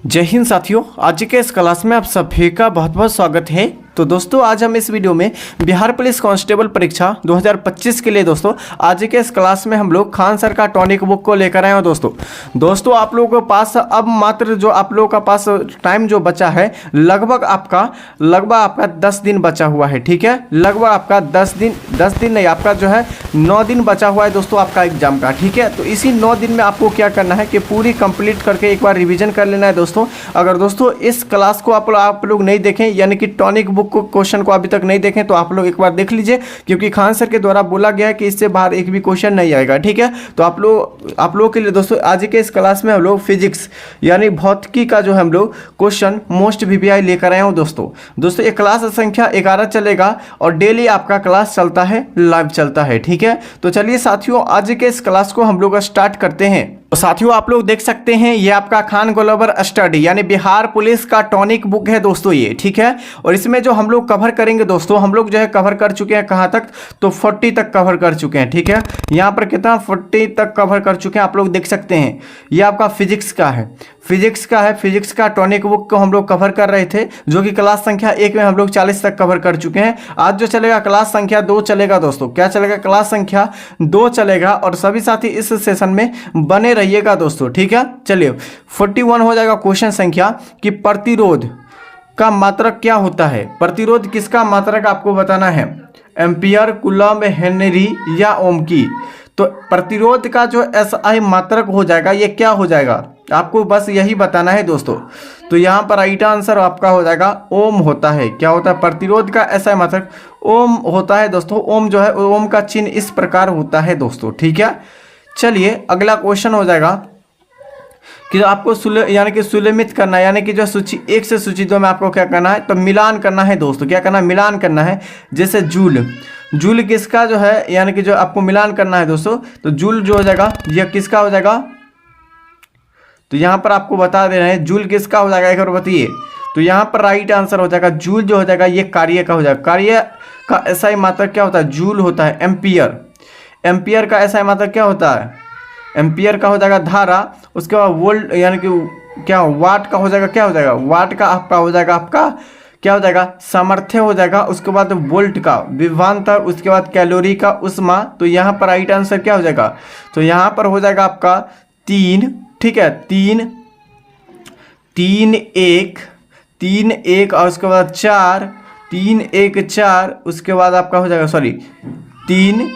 जय हिंद साथियों, आज के इस क्लास में आप सभी का बहुत बहुत स्वागत है। तो दोस्तों आज हम इस वीडियो में बिहार पुलिस कांस्टेबल परीक्षा 2025 के लिए दोस्तों आज के इस क्लास में हम लोग खान सर का टॉनिक बुक को लेकर आए हैं। दोस्तों आप लोगों के पास अब मात्र जो आप लोगों का पास टाइम जो बचा है लगभग आपका 10 दिन बचा हुआ है। ठीक है, लगभग आपका 10 दिन नहीं, आपका जो है 9 दिन बचा हुआ है दोस्तों आपका एग्जाम का। ठीक है, तो इसी 9 दिन में आपको क्या करना है कि पूरी कंप्लीट करके एक बार रिवीजन कर लेना है दोस्तों। अगर दोस्तों इस क्लास को आप लोग नहीं देखें, यानी कि टॉनिक बुक को क्वेश्चन को अभी तक नहीं देखें, तो आप लोग एक बार देख लीजिए, क्योंकि खान सर के द्वारा बोला गया है कि इससे बाहर एक भी क्वेश्चन नहीं आएगा। ठीक है, तो आप लोग के लिए दोस्तों आज के इस क्लास में हम लोग फिजिक्स यानी भौतिकी का जो हम लोग क्वेश्चन मोस्ट वीवीआई लेकर आए हूँ दोस्तों। ये क्लास संख्या 11 चलेगा और डेली आपका क्लास चलता है, लाइव चलता है। ठीक है, तो चलिए साथियों आज के इस क्लास को हम लोग स्टार्ट करते हैं। तो साथियों आप लोग देख सकते हैं ये आपका खान ग्लोबल स्टडी यानी बिहार पुलिस का टॉनिक बुक है दोस्तों ये। ठीक है, और इसमें जो हम लोग कवर करेंगे दोस्तों, हम लोग जो है कवर कर चुके हैं कहाँ तक, तो 40 तक कवर कर चुके हैं। ठीक है, यहाँ पर कितना 40 तक कवर कर चुके हैं आप लोग देख सकते हैं। ये आपका फिजिक्स का टॉनिक बुक को हम लोग कवर कर रहे थे, जो कि क्लास संख्या 1 में हम लोग 40 तक कवर कर चुके हैं। आज जो चलेगा क्लास संख्या 2 चलेगा दोस्तों। क्या चलेगा? क्लास संख्या 2 चलेगा और सभी साथी इस सेशन में बने रहिएगा दोस्तों। ठीक है, चलिए 41 हो जाएगा क्वेश्चन संख्या कि प्रतिरोध का मात्रक क्या होता है। प्रतिरोध किसका मात्रक आपको बताना है, एम्पियर, कूलम, हेनरी या ओम की। तो प्रतिरोध का जो एसआई मात्रक हो जाएगा ये क्या हो जाएगा, आपको बस यही बताना है दोस्तों। तो यहाँ पर राइट आंसर आपका हो जाएगा ओम होता है। क्या होता है? प्रतिरोध का एसआई मात्रक ओम होता है दोस्तों। ओम जो है ओम का चिन्ह इस प्रकार होता है दोस्तों। ठीक है, चलिए अगला क्वेश्चन हो जाएगा कि आपको यानी कि सुलेमित करना है, यानी कि जो सूची 1 से सूची 2 में आपको क्या करना है, तो मिलान करना है दोस्तों। क्या करना है? मिलान करना है। जैसे जूल किसका जो है, यानी कि जो आपको मिलान करना है दोस्तों, तो जूल जो हो जाएगा यह किसका हो जाएगा, तो यहाँ पर आपको बता दे रहे हैं जूल किसका हो जाएगा, एक बार बताइए। तो यहाँ पर राइट आंसर हो जाएगा जूल जो हो जाएगा ये कार्य का हो जाएगा। कार्य का एसआई मात्रक क्या होता है? जूल होता है। एम्पियर का एसआई मात्रक क्या होता है? एम्पियर का हो जाएगा धारा। उसके बाद वोल्ट यानी कि क्या वाट का हो जाएगा, क्या हो जाएगा वाट का आपका हो जाएगा, आपका क्या हो जाएगा सामर्थ्य हो जाएगा। उसके बाद वोल्ट का विभवांतर, उसके बाद कैलोरी का उष्मा। तो यहाँ पर राइट आंसर क्या हो जाएगा, तो यहाँ पर हो जाएगा आपका 3। ठीक है, 3 1 और उसके बाद 4 3 1 4, उसके बाद आपका हो जाएगा 3,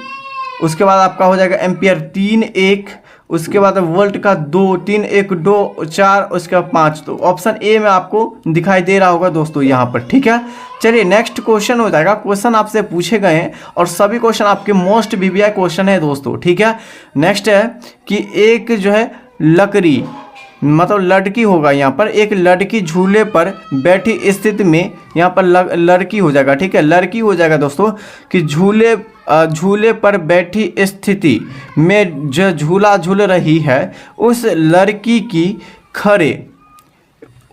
उसके बाद आपका हो जाएगा एम्पियर 3 1, उसके बाद वोल्ट का 2 3 1 2 4, उसके बाद 5। तो ऑप्शन ए में आपको दिखाई दे रहा होगा दोस्तों यहाँ पर। ठीक है, चलिए नेक्स्ट क्वेश्चन हो जाएगा। क्वेश्चन आपसे पूछे गए हैं और सभी क्वेश्चन आपके मोस्ट वीवीआई क्वेश्चन है दोस्तों। ठीक है, नेक्स्ट है कि एक जो है लकड़ी मतलब लड़की होगा, यहाँ पर एक लड़की झूले पर बैठी स्थिति में, यहाँ पर लड़की हो जाएगा। ठीक है, लड़की हो जाएगा दोस्तों कि झूले पर बैठी स्थिति में जो झूला झूल रही है उस लड़की की खड़े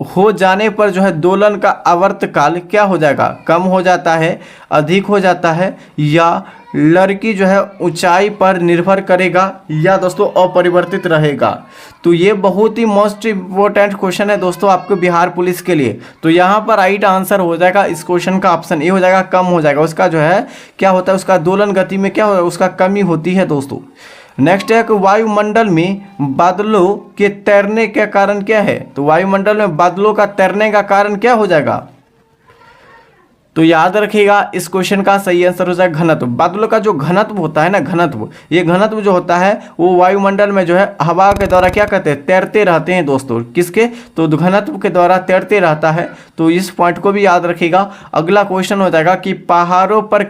हो जाने पर जो है दोलन का आवर्तकाल क्या हो जाएगा, कम हो जाता है, अधिक हो जाता है, या लड़की जो है ऊंचाई पर निर्भर करेगा, या दोस्तों अपरिवर्तित रहेगा। तो ये बहुत ही मोस्ट इम्पोर्टेंट क्वेश्चन है दोस्तों आपको बिहार पुलिस के लिए। तो यहाँ पर राइट आंसर हो जाएगा इस क्वेश्चन का ऑप्शन ए हो जाएगा, कम हो जाएगा। उसका जो है क्या होता है, उसका दोलन गति में क्या होगा, उसका कमी होती है दोस्तों। नेक्स्ट है कि वायुमंडल में बादलों के तैरने का कारण क्या है। तो वायुमंडल में बादलों का तैरने का कारण क्या हो जाएगा, तो याद रखिएगा इस क्वेश्चन का सही आंसर हो जाएगा घनत्व। बादलों का जो घनत्व होता है ना, ये घनत्व जो होता है वो वायुमंडल में जो है हवा के द्वारा क्या करते हैं, तैरते रहते हैं दोस्तों। किसके? तो घनत्व के द्वारा तैरते रहता है। तो इस पॉइंट को भी याद रखिएगा। अगला क्वेश्चन हो जाएगा कि पहाड़ों पर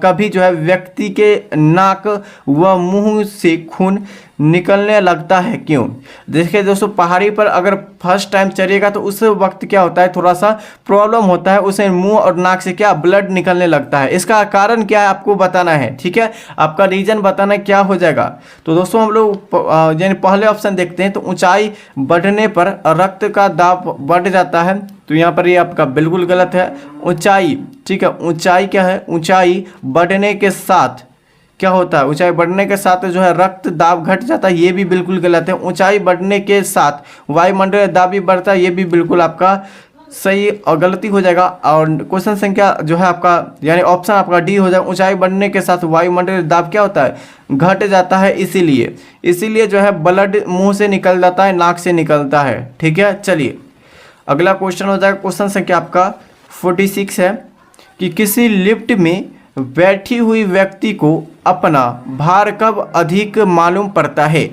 कभी जो है व्यक्ति के नाक व मुंह से खून निकलने लगता है, क्यों? देखिए दोस्तों, पहाड़ी पर अगर फर्स्ट टाइम चढ़िएगा तो उस वक्त क्या होता है, थोड़ा सा प्रॉब्लम होता है, उसे मुंह और नाक से क्या ब्लड निकलने लगता है। इसका कारण क्या है आपको बताना है। ठीक है, आपका रीजन बताना है क्या हो जाएगा। तो दोस्तों हम लोग यानी पहले ऑप्शन देखते हैं। तो ऊंचाई बढ़ने पर रक्त का दाब बढ़ जाता है। तो यहाँ पर ये आपका बिल्कुल गलत है। ऊंचाई, ठीक है, ऊंचाई क्या है, ऊंचाई बढ़ने के साथ क्या होता है, ऊंचाई बढ़ने के साथ जो है रक्त दाब घट जाता है, ये भी बिल्कुल गलत है। ऊंचाई बढ़ने के साथ वायुमंडलीय दाब भी बढ़ता है, ये भी बिल्कुल आपका सही और गलती हो जाएगा। और क्वेश्चन संख्या जो है आपका यानी ऑप्शन आपका डी हो जाएगा। ऊंचाई बढ़ने के साथ वायुमंडलीय दाब क्या होता है, घट जाता है, इसीलिए जो है ब्लड मुंह से निकल जाता है, नाक से निकलता है। ठीक है, चलिए अगला क्वेश्चन हो जाएगा। क्वेश्चन संख्या आपका 46 है कि किसी लिफ्ट में बैठी हुई व्यक्ति को अपना भार कब अधिक मालूम पड़ता है।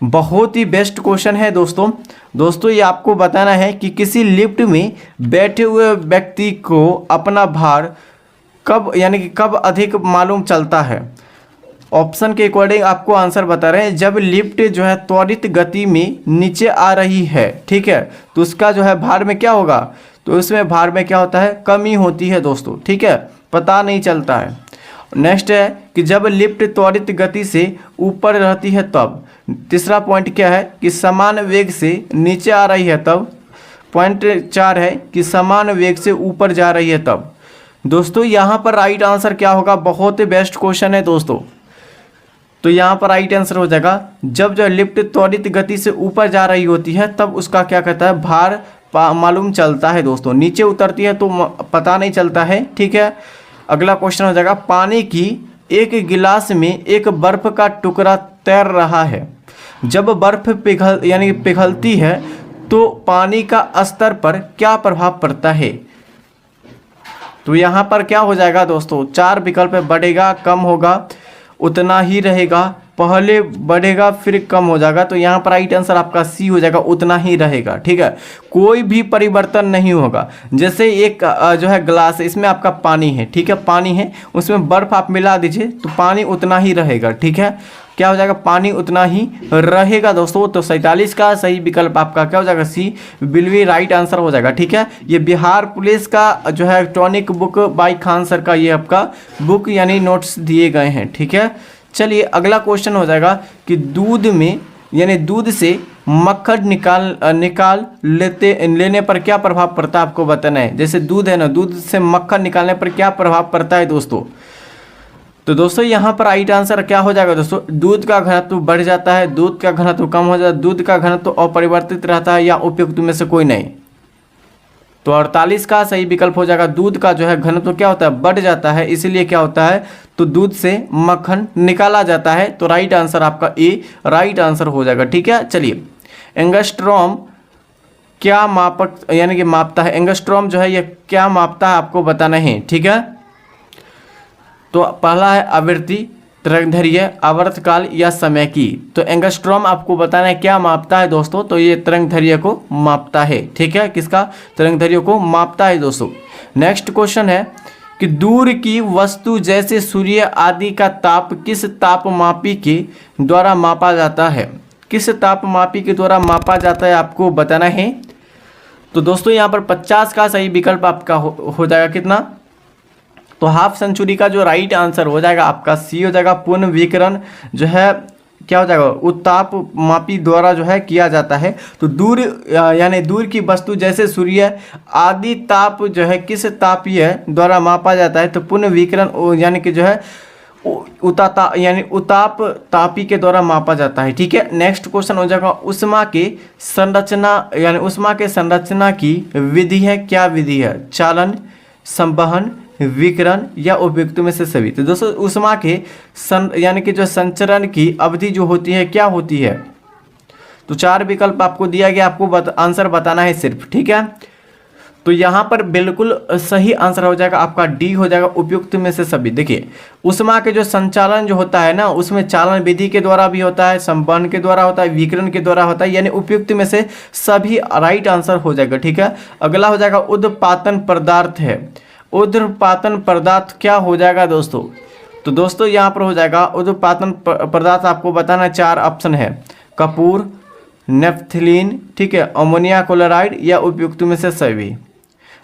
बहुत ही बेस्ट क्वेश्चन है दोस्तों ये आपको बताना है कि किसी लिफ्ट में बैठे हुए व्यक्ति को अपना भार कब यानी कि कब अधिक मालूम चलता है। ऑप्शन के अकॉर्डिंग आपको आंसर बता रहे हैं। जब लिफ्ट जो है त्वरित गति में नीचे आ रही है, ठीक है, तो उसका जो है भार में क्या होगा, तो उसमें भार में क्या होता है, कमी होती है दोस्तों। ठीक है, पता नहीं चलता है। नेक्स्ट है कि जब लिफ्ट त्वरित गति से ऊपर रहती है तब। तीसरा पॉइंट क्या है कि समान वेग से नीचे आ रही है तब। पॉइंट 4 है कि समान वेग से ऊपर जा रही है तब। दोस्तों यहाँ पर राइट आंसर क्या होगा, बहुत ही बेस्ट क्वेश्चन है दोस्तों। तो यहाँ पर राइट आंसर हो जाएगा जब जो लिफ्ट त्वरित गति से ऊपर जा रही होती है तब उसका क्या कहता है, भार मालूम चलता है दोस्तों। नीचे उतरती है तो पता नहीं चलता है। ठीक है, अगला क्वेश्चन हो जाएगा। पानी की एक गिलास में एक बर्फ का टुकड़ा तैर रहा है। जब बर्फ पिघलती है तो पानी का स्तर पर क्या प्रभाव पड़ता है। तो यहाँ पर क्या हो जाएगा दोस्तों, 4 विकल्प है, बढ़ेगा, कम होगा, उतना ही रहेगा, पहले बढ़ेगा फिर कम हो जाएगा। तो यहाँ पर राइट आंसर आपका सी हो जाएगा, उतना ही रहेगा। ठीक है, कोई भी परिवर्तन नहीं होगा। जैसे एक जो है ग्लास है, इसमें आपका पानी है, ठीक है, पानी है, उसमें बर्फ आप मिला दीजिए तो पानी उतना ही रहेगा। ठीक है, क्या हो जाएगा, पानी उतना ही रहेगा दोस्तों। तो 47 का सही विकल्प आपका क्या हो जाएगा, सी विल बी राइट आंसर हो जाएगा। ठीक है, ये बिहार पुलिस का जो है tonic book by Khan sir का ये आपका बुक यानी नोट्स दिए गए हैं। ठीक है, चलिए अगला क्वेश्चन हो जाएगा कि दूध में यानी दूध से मक्खन निकाल लेने पर क्या प्रभाव पड़ता है, आपको बताना है। जैसे दूध है ना, दूध से मक्खन निकालने पर क्या प्रभाव पड़ता है दोस्तों। तो दोस्तों यहाँ पर राइट आंसर क्या हो जाएगा दोस्तों, दूध का घनत्व बढ़ जाता है, दूध का घनत्व कम हो जाता है, दूध का घनत्व अपरिवर्तित रहता है, या उपयुक्त में से कोई नहीं। तो 48 का सही विकल्प हो जाएगा। दूध का जो है घनत्व क्या होता है, बढ़ जाता है, इसीलिए क्या होता है, तो दूध से मक्खन निकाला जाता है। तो राइट आंसर आपका ए राइट आंसर हो जाएगा। ठीक है, चलिए एंगस्ट्रॉम क्या यानी कि मापता है। एंगस्ट्रॉम जो है ये क्या मापता है, आपको बताना है। ठीक है, तो पहला है आवृत्ति, तरंगदैर्घ्य, आवर्तकाल या समय की। तो एंगस्ट्रॉम आपको बताना है क्या मापता है दोस्तों, तो ये तरंगदैर्घ्य को मापता है। ठीक है, किसका, तरंगदैर्घ्य को मापता है दोस्तों। नेक्स्ट क्वेश्चन है कि दूर की वस्तु जैसे सूर्य आदि का ताप किस तापमापी के द्वारा मापा जाता है। किस तापमापी के द्वारा मापा जाता है, आपको बताना है। तो दोस्तों यहाँ पर 50 का सही विकल्प आपका हो जाएगा कितना, तो हाफ सेंचुरी का जो राइट आंसर हो जाएगा आपका सी हो जाएगा। पूर्ण विकिरण जो है क्या हो जाएगा, उत्ताप मापी द्वारा जो है किया जाता है। तो दूर यानी दूर की वस्तु जैसे सूर्य आदि ताप जो है किस तापीय द्वारा मापा जाता है, तो पूर्ण विकिरण यानी कि जो है उताप तापी के द्वारा मापा जाता है। ठीक है, नेक्स्ट क्वेश्चन हो जाएगा ऊष्मा के संरचना यानी ऊष्मा के संरचना की विधि है, क्या विधि है, चालन, संवहन, विकिरण या उपयुक्त में से सभी। तो दोस्तों ऊष्मा के यानी कि जो संचरण की अवधि जो होती है क्या होती है, तो 4 विकल्प आपको दिया गया, आपको आंसर बताना है सिर्फ। ठीक है, तो यहाँ पर बिल्कुल सही आंसर हो जाएगा आपका डी हो जाएगा, उपयुक्त में से सभी। देखिए ऊष्मा के जो संचालन जो होता है ना, उसमें चालन विधि के द्वारा भी होता है, संवहन के द्वारा होता है, विकिरण के द्वारा होता है, यानी उपयुक्त में से सभी राइट आंसर हो जाएगा। ठीक है, अगला हो जाएगा उद्पातन पदार्थ है। उद्पातन पदार्थ क्या हो जाएगा दोस्तों, तो दोस्तों यहाँ पर हो जाएगा उद्पातन पदार्थ, आपको बताना 4 ऑप्शन है, कपूर, नेफ्थलीन, ठीक है, अमोनिया क्लोराइड या उपयुक्त में से सभी।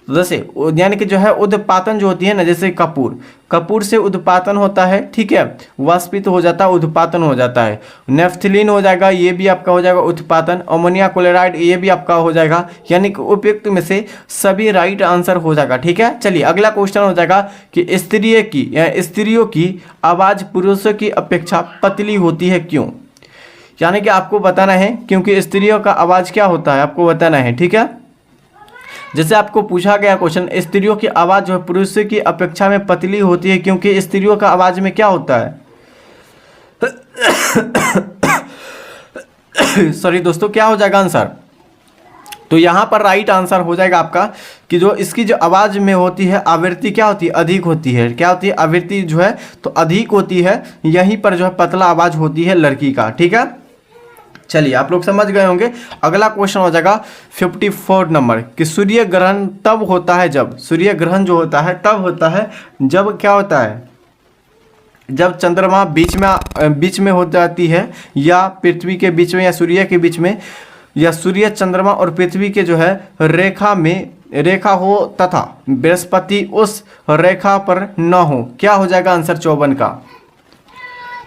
तो जैसे यानी कि जो है उद्पातन जो होती है ना, जैसे कपूर से उद्पातन होता है, ठीक है, वाष्पित हो जाता है, उद्पातन हो जाता है। नेफ्थलीन हो जाएगा, ये भी आपका हो जाएगा उत्पादन। अमोनिया क्लोराइड ये भी आपका हो जाएगा, यानी कि उपयुक्त में से सभी राइट आंसर हो जाएगा, ठीक है। चलिए अगला क्वेश्चन हो जाएगा कि स्त्रियों की आवाज़ पुरुषों की अपेक्षा पतली होती है, क्यों? यानी कि आपको बताना है, क्योंकि स्त्रियों का आवाज़ क्या होता है आपको बताना है, ठीक है। जैसे आपको पूछा गया क्वेश्चन, स्त्रियों की आवाज़ जो है पुरुषों की अपेक्षा में पतली होती है, क्योंकि स्त्रियों का आवाज़ में क्या होता है सॉरी दोस्तों, क्या हो जाएगा आंसर? तो यहाँ पर राइट आंसर हो जाएगा आपका कि जो इसकी जो आवाज़ में होती है आवृत्ति क्या होती है, अधिक होती है। क्या होती है? आवृत्ति जो है तो अधिक होती है, यहीं पर जो है पतला आवाज़ होती है लड़की का, ठीक है। चलिए आप लोग समझ गए होंगे। अगला क्वेश्चन हो जाएगा 54 नंबर कि सूर्य ग्रहण तब होता है जब, सूर्य ग्रहण जो होता है तब होता है जब क्या होता है, जब चंद्रमा बीच में हो जाती है, या पृथ्वी के बीच में, या सूर्य के बीच में, या सूर्य चंद्रमा और पृथ्वी के जो है रेखा हो तथा बृहस्पति उस रेखा पर न हो। क्या हो जाएगा आंसर 54 का?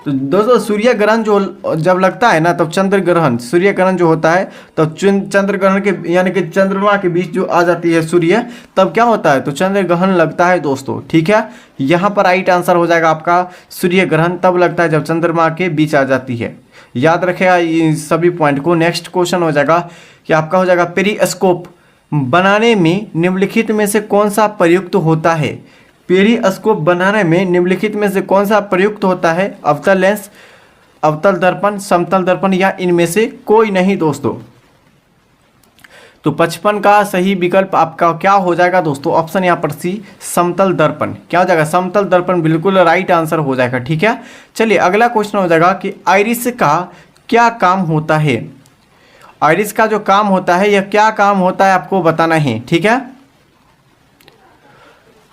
तो दोस्तों सूर्य ग्रहण जो जब लगता है ना, तब चंद्र ग्रहण, सूर्य ग्रहण जो होता है तब चंद्र ग्रहण के यानी कि चंद्रमा के बीच जो आ जाती है सूर्य, तब क्या होता है, तो चंद्र ग्रहण लगता है दोस्तों, ठीक है। यहाँ पर राइट आंसर हो जाएगा आपका सूर्य ग्रहण तब लगता है जब चंद्रमा के बीच आ जाती है। याद रखेगा इन सभी पॉइंट को। नेक्स्ट क्वेश्चन हो जाएगा कि आपका हो जाएगा पेरिस्कोप बनाने में निम्नलिखित में से कौन सा प्रयुक्त होता है? पेरिस्कोप बनाने में निम्नलिखित में से कौन सा प्रयुक्त होता है? अवतल लेंस, अवतल दर्पण, समतल दर्पण, या इनमें से कोई नहीं दोस्तों। तो 55 का सही विकल्प आपका क्या हो जाएगा दोस्तों? ऑप्शन यहाँ पर सी, समतल दर्पण। क्या हो जाएगा? समतल दर्पण बिल्कुल राइट आंसर हो जाएगा, ठीक है। चलिए अगला क्वेश्चन हो जाएगा कि आइरिस का क्या काम होता है? आइरिस का जो काम होता है, यह क्या काम होता है आपको बताना है, ठीक है।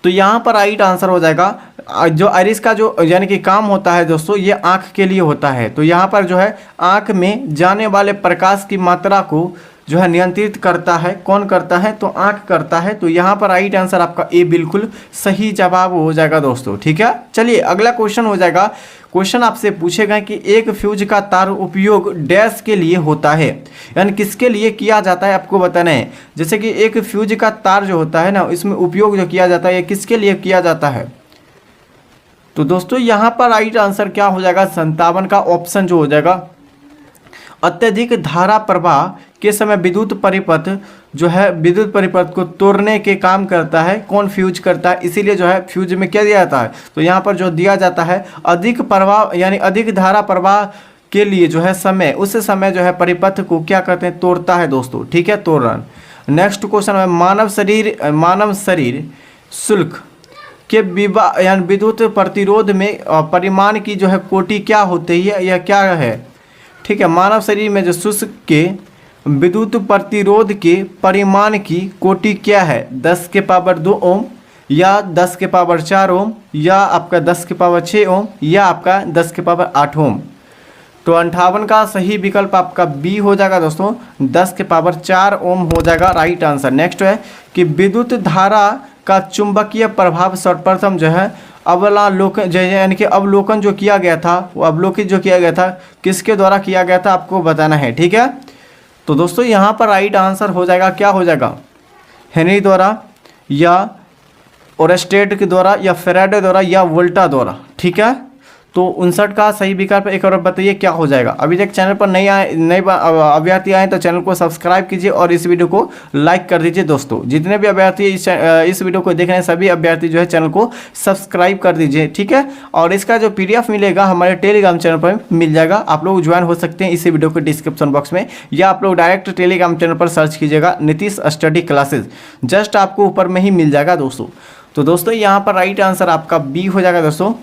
तो यहाँ पर राइट आंसर हो जाएगा जो आइरिस का जो यानी कि काम होता है दोस्तों, ये आँख के लिए होता है। तो यहाँ पर जो है आँख में जाने वाले प्रकाश की मात्रा को जो है नियंत्रित करता है। कौन करता है? तो आँख करता है। तो यहाँ पर राइट आंसर आपका ए बिल्कुल सही जवाब हो जाएगा दोस्तों, ठीक है। चलिए अगला क्वेश्चन हो जाएगा। क्वेश्चन आपसे पूछेगा कि एक फ्यूज का तार उपयोग डैश के लिए होता है, यानी किसके लिए किया जाता है आपको बताना है। जैसे कि एक फ्यूज का तार जो होता है ना, इसमें उपयोग जो किया जाता है ये किसके लिए किया जाता है? तो दोस्तों यहाँ पर राइट आंसर क्या हो जाएगा? 57 का ऑप्शन जो हो जाएगा, अत्यधिक धारा प्रवाह के समय विद्युत परिपथ जो है विद्युत परिपथ को तोड़ने के काम करता है। कौन? फ्यूज करता है। इसीलिए जो है फ्यूज में क्या दिया जाता है? तो यहाँ पर जो दिया जाता है अधिक प्रवाह यानी अधिक धारा प्रवाह के लिए जो है समय, उस समय जो है परिपथ को क्या करते हैं? तोड़ता है दोस्तों, ठीक है, तोड़ना। नेक्स्ट क्वेश्चन है मानव शरीर शुल्क के यानी विद्युत प्रतिरोध में परिमाण की जो है कोटि क्या होती है? यह क्या है? ठीक है, मानव शरीर में जो शुष्क के विद्युत प्रतिरोध के परिमाण की कोटि क्या है? 10 के पावर 2 ओम, या 10 के पावर 4 ओम, या आपका 10 के पावर 6 ओम, या आपका 10 के पावर 8 ओम। तो 58 का सही विकल्प आपका बी हो जाएगा दोस्तों, 10 के पावर 4 ओम हो जाएगा राइट आंसर। नेक्स्ट है कि विद्युत धारा का चुंबकीय प्रभाव सर्वप्रथम जो है अवलोकन यानी कि अवलोकन जो किया गया था, वो अवलोकित जो किया गया था किसके द्वारा किया गया था आपको बताना है, ठीक है। तो दोस्तों यहाँ पर राइट आंसर हो जाएगा, क्या हो जाएगा? हेनरी द्वारा, या ओरेस्टेड के द्वारा, या फेराडे द्वारा, या वोल्टा द्वारा, ठीक है। तो 59 का सही विकल्प एक और बताइए क्या हो जाएगा। अभी तक चैनल पर नए अभ्यर्थी आए तो चैनल को सब्सक्राइब कीजिए और इस वीडियो को लाइक कर दीजिए दोस्तों। जितने भी अभ्यर्थी इस वीडियो को देख रहे हैं सभी अभ्यर्थी जो है चैनल को सब्सक्राइब कर दीजिए, ठीक है। और इसका जो PDF मिलेगा हमारे टेलीग्राम चैनल पर मिल जाएगा, आप लोग ज्वाइन हो सकते हैं इसी वीडियो के डिस्क्रिप्शन बॉक्स में, या आप लोग डायरेक्ट टेलीग्राम चैनल पर सर्च कीजिएगा नीतीश स्टडी क्लासेज, जस्ट आपको ऊपर में ही मिल जाएगा दोस्तों। तो दोस्तों यहाँ पर राइट आंसर आपका बी हो जाएगा दोस्तों।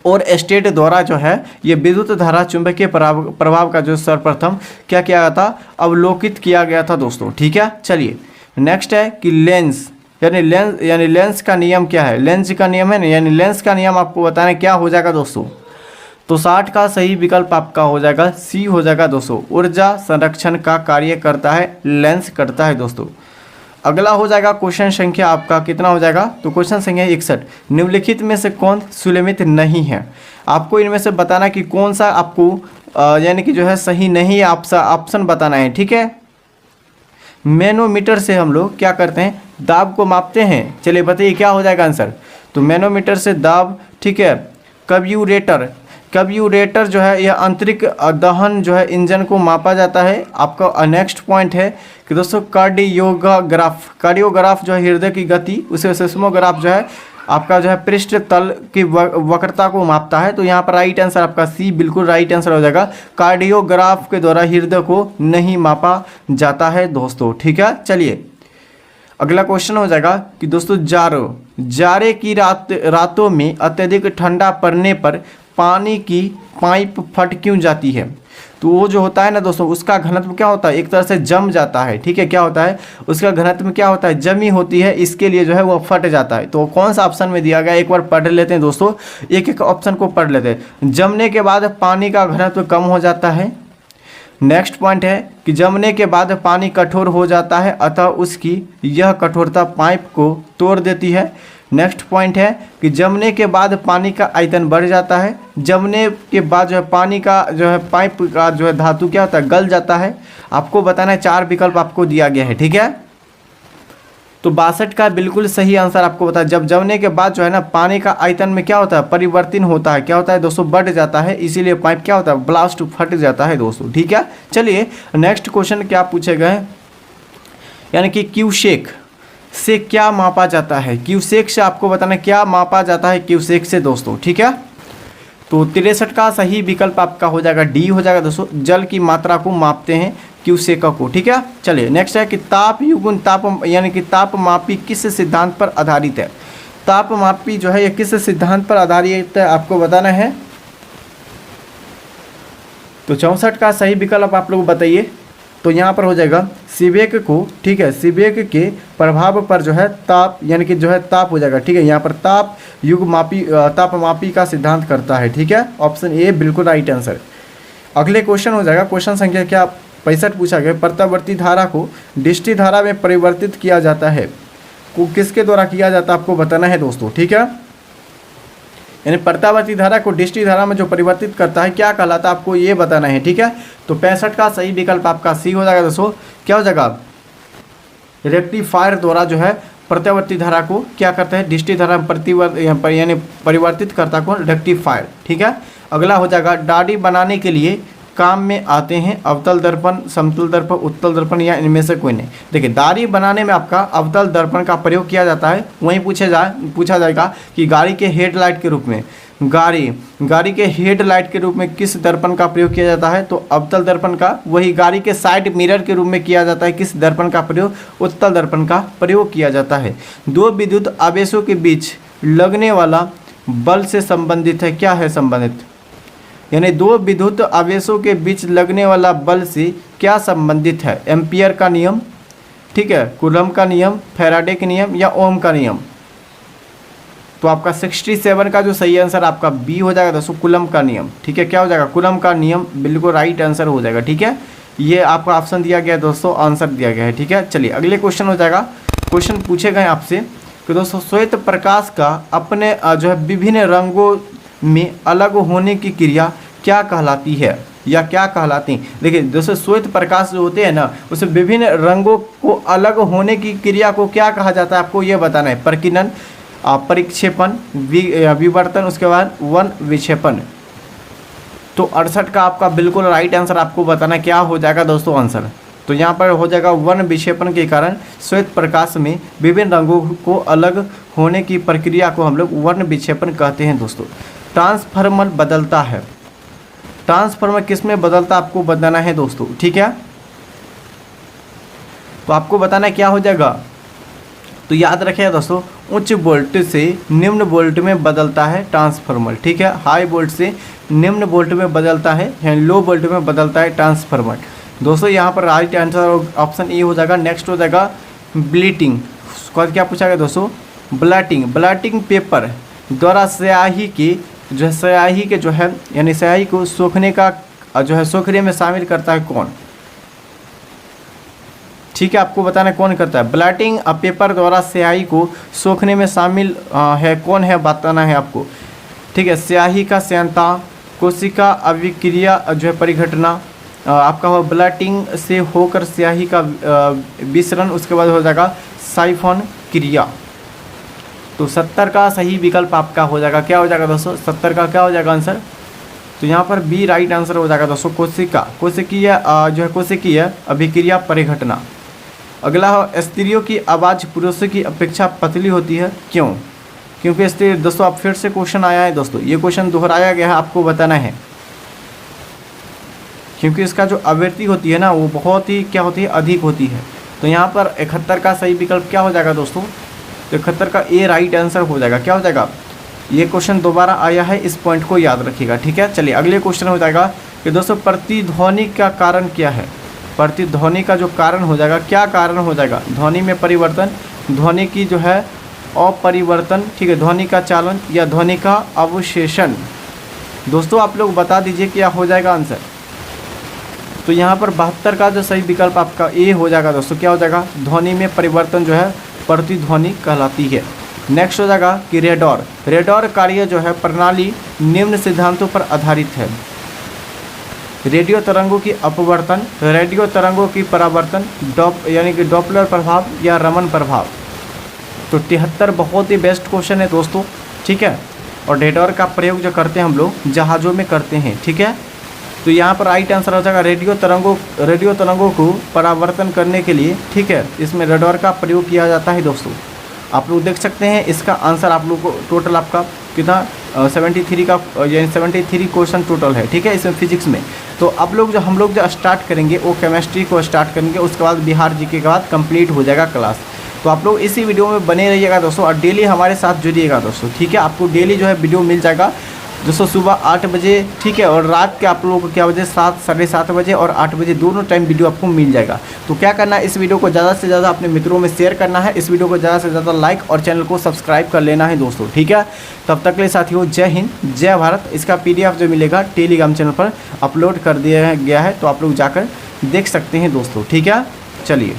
और स्टेट द्वारा जो है ये विद्युत धारा चुंबकीय प्रभाव का जो सर्वप्रथम क्या किया गया था? अवलोकित किया गया था दोस्तों, ठीक है। चलिए नेक्स्ट है कि लेंस यानी लेंस का नियम क्या है? लेंस का नियम है ना, यानी लेंस का नियम आपको बताना क्या हो जाएगा दोस्तों। तो 60 का सही विकल्प आपका हो जाएगा सी हो जाएगा दोस्तों। ऊर्जा संरक्षण का कार्य करता है लेंस करता है दोस्तों। अगला हो जाएगा क्वेश्चन संख्या आपका कितना हो जाएगा, तो क्वेश्चन संख्या 61, निम्नलिखित में से कौन सुलेमित नहीं है। आपको इनमें से बताना कि कौन सा आपको यानी कि जो है सही नहीं है, ऑप्शन बताना है, ठीक है। मैनोमीटर से हम लोग क्या करते हैं, दाब को मापते हैं। चलिए बताइए क्या हो जाएगा आंसर, तो मैनोमीटर से दाब, ठीक है। कब्यूरेटर जो है यह आंतरिक दहन जो है इंजन को मापा जाता है। आपका नेक्स्ट पॉइंट है कि दोस्तों कार्डियोग्राफ जो है हृदय की गति, उसे सेस्मोग्राफ जो है आपका जो है पृष्ठ तल की वक्रता को मापता है। तो यहाँ पर राइट आंसर आपका सी बिल्कुल राइट आंसर हो जाएगा। कार्डियोग्राफ के द्वारा हृदय को नहीं मापा जाता है दोस्तों, ठीक है। चलिए अगला क्वेश्चन हो जाएगा कि दोस्तों जाड़े की रातों में अत्यधिक ठंडा पड़ने पर पानी की पाइप फट क्यों जाती है। तो वो जो होता है ना दोस्तों, उसका घनत्व क्या होता है, एक तरह से जम जाता है, ठीक है। क्या होता है उसका घनत्व क्या होता है, जमी होती है, इसके लिए जो है वो फट जाता है। तो कौन सा ऑप्शन में दिया गया, एक बार पढ़ लेते हैं दोस्तों, एक एक ऑप्शन को पढ़ लेते हैं। जमने के बाद पानी का घनत्व कम हो जाता है। नेक्स्ट पॉइंट है कि जमने के बाद पानी कठोर हो जाता है, अतः उसकी यह कठोरता पाइप को तोड़ देती है। नेक्स्ट पॉइंट है कि जमने के बाद पानी का आयतन बढ़ जाता है। जमने के बाद जो है पानी का जो है पाइप का जो है धातु क्या होता है, गल जाता है। आपको बताना है, 4 विकल्प आपको दिया गया है, ठीक है। तो 62 का बिल्कुल सही आंसर आपको बता, जब जमने के बाद जो है ना पानी का आयतन में क्या होता है, परिवर्तन होता है। क्या होता है दोस्तों, बढ़ जाता है, इसीलिए पाइप क्या होता है, ब्लास्ट फट जाता है दोस्तों, ठीक है। चलिए नेक्स्ट क्वेश्चन क्या पूछे गए, यानी कि क्यूसेक से क्या मापा जाता है। क्यूसेक से आपको बताना क्या मापा जाता है क्यूसेक से दोस्तों, ठीक है। तो 63 का सही विकल्प आपका हो जाएगा डी हो जाएगा दोस्तों, जल की मात्रा को मापते हैं क्यूसेक को, ठीक है। चलिए नेक्स्ट है कि ताप युग्म ताप यानी कि तापमापी किस सिद्धांत पर आधारित है। तापमापी जो है ये किस सिद्धांत पर आधारित है आपको बताना है। तो 64 का सही विकल्प आप लोग बताइए। तो यहाँ पर हो जाएगा सीबेक को, ठीक है। सीबेक के प्रभाव पर जो है ताप यानी कि जो है ताप हो जाएगा, ठीक है। यहाँ पर ताप तापमापी का सिद्धांत करता है, ठीक है। ऑप्शन ए बिल्कुल राइट आंसर। अगले क्वेश्चन हो जाएगा क्वेश्चन संख्या क्या 65 पूछा गया, प्रत्यावर्ती धारा को दृष्टि धारा में परिवर्तित किया जाता है, को किसके द्वारा किया जाता है आपको बताना है दोस्तों, ठीक है। यानी प्रत्यावर्ती धारा को दृष्टि धारा में जो परिवर्तित करता है क्या कहलाता है आपको ये बताना है, ठीक है। तो 65 का सही विकल्प आपका सी हो जाएगा दोस्तों। क्या हो जाएगा, रेक्टिफायर द्वारा जो है प्रत्यावर्ती धारा को क्या करता है, दृष्टि धारा में यानी परिवर्तित करता कौन, रेक्टिफायर, ठीक है। अगला हो जाएगा दाढ़ी बनाने के लिए काम में आते हैं अवतल दर्पण, समतल दर्पण, उत्तल दर्पण या इनमें से कोई नहीं। देखिए दाढ़ी बनाने में आपका अवतल दर्पण का प्रयोग किया जाता है। वहीं पूछा जाएगा कि गाड़ी के हेडलाइट के रूप में गाड़ी के हेडलाइट के रूप में किस दर्पण का प्रयोग किया जाता है, तो अवतल दर्पण का। वही गाड़ी के साइड मिरर के रूप में किया जाता है किस दर्पण का प्रयोग, उत्तल दर्पण का प्रयोग किया जाता है। 2 विद्युत आवेशों के बीच लगने वाला बल से संबंधित है, क्या है संबंधित, यानी 2 विद्युत आवेशों के बीच लगने वाला बल से क्या संबंधित है, एम्पियर का नियम, ठीक है, कूलम का नियम, फैराडे का नियम या ओम का नियम। तो आपका 67 का जो सही आंसर आपका बी हो जाएगा दोस्तों, कूलम का नियम, ठीक है। क्या हो जाएगा, कूलम का नियम बिल्कुल राइट आंसर हो जाएगा, ठीक है। ये आपका ऑप्शन दिया गया है दोस्तों, आंसर दिया गया है, ठीक है। चलिए अगले क्वेश्चन हो जाएगा, क्वेश्चन पूछे गए आपसे कि दोस्तों श्वेत प्रकाश का अपने जो है विभिन्न रंगों में अलग होने की क्रिया क्या कहलाती है या क्या कहलाती हैं। देखिए दोस्तों श्वेत प्रकाश जो होते हैं ना, उसमें विभिन्न रंगों को अलग होने की क्रिया को क्या कहा जाता है आपको ये बताना है। प्रकीर्णन, परिक्षेपण, विवर्तन, उसके बाद वन विक्षेपण। तो 68 का आपका बिल्कुल राइट आंसर आपको बताना क्या हो जाएगा दोस्तों आंसर। तो यहाँ पर हो जाएगा वन विक्षेपण के कारण श्वेत प्रकाश में विभिन्न रंगों को अलग होने की प्रक्रिया को हम लोग वन विक्षेपण कहते हैं दोस्तों। ट्रांसफार्मर बदलता है, ट्रांसफार्मर किस में बदलता आपको बताना है दोस्तों, ठीक है। तो आपको बताना क्या हो जाएगा, तो याद रखिए दोस्तों, उच्च वोल्ट से निम्न वोल्ट में बदलता है ट्रांसफार्मर, ठीक है। हाई वोल्ट से निम्न वोल्ट में बदलता है, यानी लो वोल्ट में बदलता है ट्रांसफार्मर दोस्तों। यहाँ पर राइट आंसर ऑप्शन ए हो जाएगा। नेक्स्ट हो जाएगा ब्लीटिंग, क्या पूछा गया दोस्तों, ब्लैटिंग पेपर द्वारा स्याही की जो है स्याही के जो है यानी स्याही को सोखने का जो है सोखने में शामिल करता है कौन। ठीक है, आपको बताना कौन करता है। ब्लॉटिंग पेपर द्वारा स्याही को सोखने में शामिल है कौन है, बताना है आपको। ठीक है, स्याही का स्यांता, कोशिका अभिक्रिया जो है परिघटना, आपका हो ब्लॉटिंग से होकर स्याही का विसरण, उसके बाद हो जाएगा साइफॉन क्रिया। तो 70 का सही विकल्प आपका हो जाएगा, क्या हो जाएगा दोस्तों, 70 का क्या हो जाएगा आंसर। तो यहाँ पर बी राइट आंसर हो जाएगा दोस्तों, कोशिकीय जो है कोशिकीय अभिक्रिया परिघटना। अगला हो स्त्रियों की आवाज़ पुरुषों की अपेक्षा पतली होती है, क्यों। क्योंकि स्त्री, दोस्तों आप फिर से क्वेश्चन आया है दोस्तों, ये क्वेश्चन दोहराया गया है, आपको बताना है। क्योंकि इसका जो आवृत्ति होती है ना वो बहुत ही क्या होती है, अधिक होती है। तो यहाँ पर 71 का सही विकल्प क्या हो जाएगा दोस्तों, तो 71 का ए राइट आंसर हो जाएगा, क्या हो जाएगा। ये क्वेश्चन दोबारा आया है, इस पॉइंट को याद रखिएगा, ठीक है। चलिए अगले क्वेश्चन हो जाएगा कि दोस्तों प्रतिध्वनि का कारण क्या है। प्रतिध्वनि का जो कारण हो जाएगा, क्या कारण हो जाएगा, ध्वनि में परिवर्तन, ध्वनि की जो है अपरिवर्तन, ठीक है, ध्वनि का चालन या ध्वनि का अवशेषण। दोस्तों आप लोग बता दीजिए क्या हो जाएगा आंसर। तो यहाँ पर 72 का जो सही विकल्प आपका ए हो जाएगा दोस्तों, क्या हो जाएगा, ध्वनि में परिवर्तन जो है प्रतिध्वनि कहलाती है। नेक्स्ट हो जाएगा कि रेडॉर कार्य जो है प्रणाली निम्न सिद्धांतों पर आधारित है। रेडियो तरंगों की अपवर्तन, रेडियो तरंगों की परावर्तन, यानी कि डॉपलर प्रभाव या रमन प्रभाव। तो 73 बहुत ही बेस्ट क्वेश्चन है दोस्तों, ठीक है। और रेडॉर का प्रयोग जो करते हैं हम लोग जहाज़ों में करते हैं, ठीक है। तो यहाँ पर राइट आंसर हो जाएगा रेडियो तरंगों को परावर्तन करने के लिए, ठीक है, इसमें रेडॉर का प्रयोग किया जाता है दोस्तों। आप लोग देख सकते हैं इसका आंसर आप लोग को टोटल आपका कितना 73 का, यानी 73 क्वेश्चन टोटल है, ठीक है, इसमें फिजिक्स में। तो आप लोग हम लोग जो स्टार्ट करेंगे वो केमिस्ट्री को स्टार्ट करेंगे, उसके बाद बिहार जीके के बाद कंप्लीट हो जाएगा क्लास। तो आप लोग इसी वीडियो में बने रहिएगा दोस्तों और डेली हमारे साथ जुड़िएगा दोस्तों, ठीक है। आपको डेली जो है वीडियो मिल जाएगा दोस्तों सुबह 8 बजे, ठीक है, और रात के आप लोगों को क्या बजे 7, साढ़े 7 बजे और 8 बजे दोनों टाइम वीडियो आपको मिल जाएगा। तो क्या करना है, इस वीडियो को ज़्यादा से ज़्यादा अपने मित्रों में शेयर करना है, इस वीडियो को ज़्यादा से ज़्यादा लाइक और चैनल को सब्सक्राइब कर लेना है दोस्तों, ठीक है। तब तक के लिए साथियों जय हिंद जय भारत। इसका PDF जो मिलेगा टेलीग्राम चैनल पर अपलोड कर दिया गया है, तो आप लोग जाकर देख सकते हैं दोस्तों, ठीक है। चलिए।